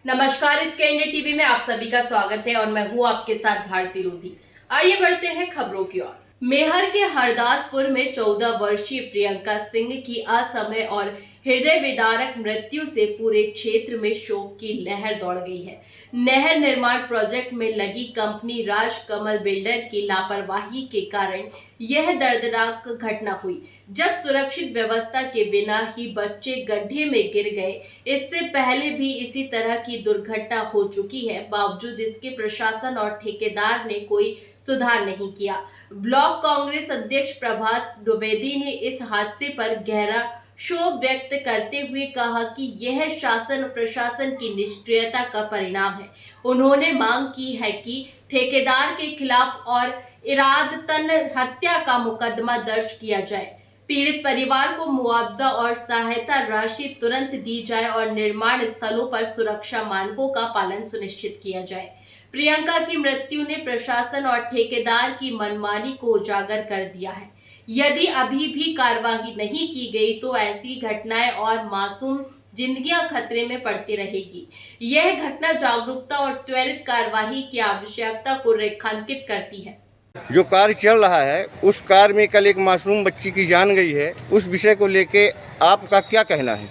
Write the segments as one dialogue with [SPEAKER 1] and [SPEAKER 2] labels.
[SPEAKER 1] नमस्कार, इस कैंडे टीवी में आप सभी का स्वागत है और मैं हूं आपके साथ भारती लोधी। आइए बढ़ते हैं खबरों की ओर। मेहर के हरदासपुर में 14 वर्षीय प्रियंका सिंह की असमय और हृदय विदारक मृत्यु से पूरे क्षेत्र में शोक की लहर दौड़ गई है। नहर निर्माण प्रोजेक्ट में लगी कंपनी राजकमल बिल्डर की लापरवाही के कारण यह दर्दनाक घटना हुई, जब सुरक्षित व्यवस्था के बिना ही बच्चे गड्ढे में गिर गए। इससे पहले भी इसी तरह की दुर्घटना हो चुकी है, बावजूद इसके प्रशासन और ठेकेदार ने कोई सुधार नहीं किया। ब्लॉक कांग्रेस अध्यक्ष प्रभात द्विवेदी ने इस हादसे पर गहरा शोक व्यक्त करते हुए कहा कि यह शासन और प्रशासन की निष्क्रियता का परिणाम है। उन्होंने मांग की है कि ठेकेदार के खिलाफ और इरादतन हत्या का मुकदमा दर्ज किया जाए, पीड़ित परिवार को मुआवजा और सहायता राशि तुरंत दी जाए और निर्माण स्थलों पर सुरक्षा मानकों का पालन सुनिश्चित किया जाए। प्रियंका की मृत्यु ने प्रशासन और ठेकेदार की मनमानी को उजागर कर दिया है। यदि अभी भी कार्रवाई नहीं की गई तो ऐसी घटनाएं और मासूम जिंदगियां खतरे में पड़ती रहेगी। यह घटना जागरूकता और त्वरित कार्रवाई की आवश्यकता को रेखांकित करती है।
[SPEAKER 2] जो कार्य चल रहा है उस कार्य में कल एक मासूम बच्ची की जान गई है, उस विषय को लेके आपका क्या कहना है?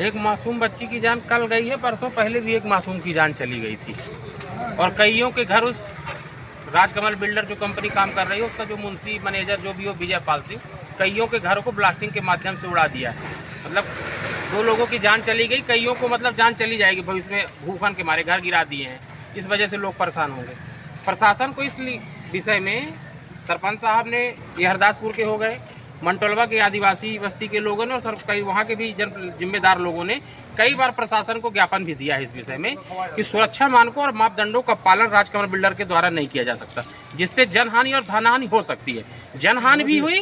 [SPEAKER 3] एक मासूम बच्ची की जान कल गई है, परसों पहले भी एक मासूम की जान चली गई थी और कईयों के घर उस राजकमल बिल्डर जो कंपनी काम कर रही है उसका जो मुंशी मैनेजर जो भी हो विजय पाल सिंह, कईयों के घरों को ब्लास्टिंग के माध्यम से उड़ा दिया है। मतलब 2 लोगों की जान चली गई, कईयों को मतलब जान चली जाएगी भविष्य में, भूखन के मारे घर गिरा दिए हैं। इस वजह से लोग परेशान होंगे। प्रशासन को इस विषय में सरपंच साहब ने, ये हरदासपुर के हो गए, मंटोलवा के आदिवासी बस्ती के लोगों ने और कई वहाँ के भी जिम्मेदार लोगों ने कई बार प्रशासन को ज्ञापन भी दिया है इस विषय में कि सुरक्षा मानकों और मापदंडों का पालन राजकमल बिल्डर के द्वारा नहीं किया जा सकता, जिससे जनहानि और धनहानि हो सकती है। जनहानि भी हुई,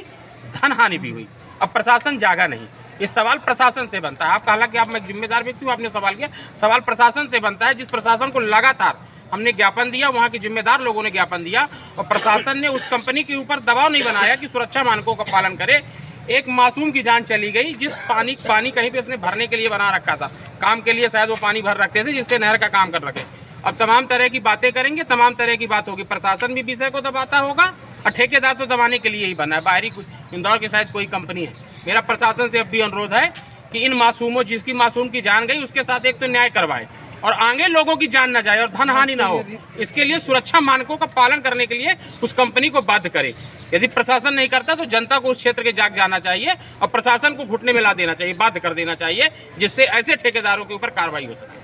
[SPEAKER 3] धनहानि भी हुई। अब प्रशासन जागा नहीं, ये सवाल प्रशासन से बनता है। आप कहा कि आप मैं जिम्मेदार व्यक्ति हूँ, आपने सवाल किया, सवाल प्रशासन से बनता है। जिस प्रशासन को लगातार हमने ज्ञापन दिया, वहाँ के जिम्मेदार लोगों ने ज्ञापन दिया और प्रशासन ने उस कंपनी के ऊपर दबाव नहीं बनाया कि सुरक्षा मानकों का पालन करे। एक मासूम की जान चली गई, जिस पानी कहीं पे उसने भरने के लिए बना रखा था, काम के लिए शायद वो पानी भर रखते थे जिससे नहर का काम कर रखे। अब तमाम तरह की बातें करेंगे, तमाम तरह की बात होगी। प्रशासन भी विषय को दबाता होगा और ठेकेदार तो दबाने के लिए ही बना है। बाहरी इंदौर के शायद कोई कंपनी है। मेरा प्रशासन से अब भी अनुरोध है कि इन मासूमों, जिसकी मासूम की जान गई उसके साथ एक तो न्याय करवाए और आगे लोगों की जान न जाए और धन हानि ना हो, इसके लिए सुरक्षा मानकों का पालन करने के लिए उस कंपनी को बाध्य करे। यदि प्रशासन नहीं करता तो जनता को उस क्षेत्र के जाग जाना चाहिए और प्रशासन को घुटने में ला देना चाहिए, बाध्य कर देना चाहिए, जिससे ऐसे ठेकेदारों के ऊपर कार्रवाई हो सके।